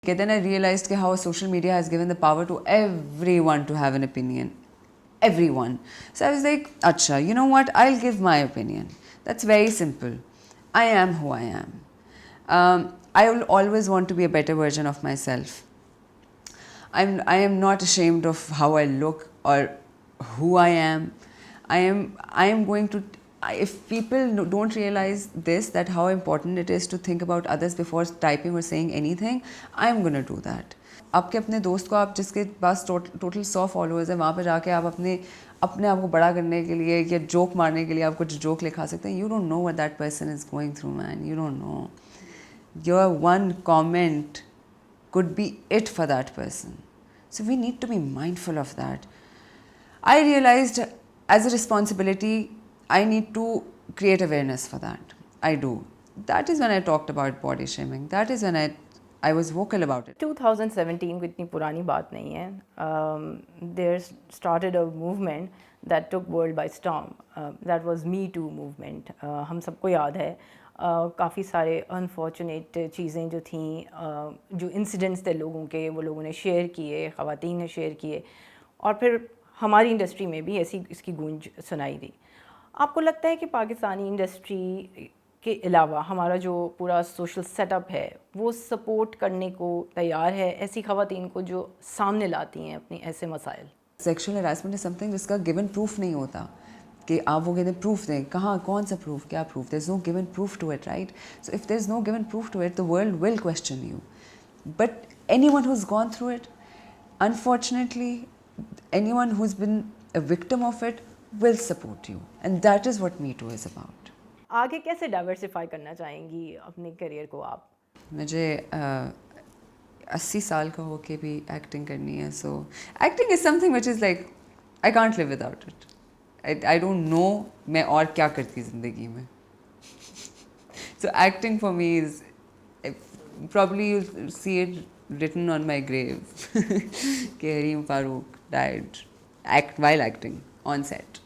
Then I realized how social media has given the power to everyone to have an opinion. Everyone. So I was like, Acha, you know what? I'll give my opinion. That's very simple. I am who I am. I will always want to be a better version of myself. I am not ashamed of how I look or who I am. I am going to, if people don't realize this, that how important it is to think about others before typing or saying anything, I'm going to do that. आपके अपने दोस्त को, आप जिसके पास total 100 followers है, वहाँ पे जाके आप अपने आप को बड़ा करने के लिए या जोक मारने के लिए आप कुछ जोक लिखा सकते हैं. You don't know what that person is going through, man. You don't know. Your one comment could be it for that person. So we need to be mindful of that. I realized as a responsibility, I need to create awareness for that. I do. That is when I talked about body shaming. That is when I was vocal about it. 2017 कोई इतनी पुरानी बात नहीं है. There started a movement that took world by storm. That was Me Too movement. हम सबको याद है. काफ़ी सारे अनफॉर्चुनेट चीज़ें जो थीं, जो इंसिडेंट्स थे लोगों के, वो लोगों ने शेयर किए, ख़वातीन ने शेयर किए, और फिर हमारी इंडस्ट्री में भी ऐसी इसकी गूंज सुनाई दी. आपको लगता है कि पाकिस्तानी इंडस्ट्री के अलावा हमारा जो पूरा सोशल सेटअप है वो सपोर्ट करने को तैयार है ऐसी ख़वातीन को जो सामने लाती हैं अपनी ऐसे मसाइल? सेक्शुअल हरासमेंट इज समथिंग जिसका गिवन प्रूफ नहीं होता कि आप वो कहते हैं प्रूफ दें. कहाँ, कौन सा प्रूफ, क्या proof? There is no given proof to it, right? So if there is no given proof to it, the world will question you. But anyone who has gone through it, unfortunately anyone who's been a victim of it will support you, and that is what Me Too is about. आगे कैसे diversify करना चाहेंगी अपने career को आप? मुझे 80 साल का होके भी एक्टिंग करनी है. So acting is something which is like I can't live without it. I don't know मैं और क्या करती ज़िंदगी में. So acting for me is probably you'll see it written on my grave कि Hareem Farooq died while acting on set.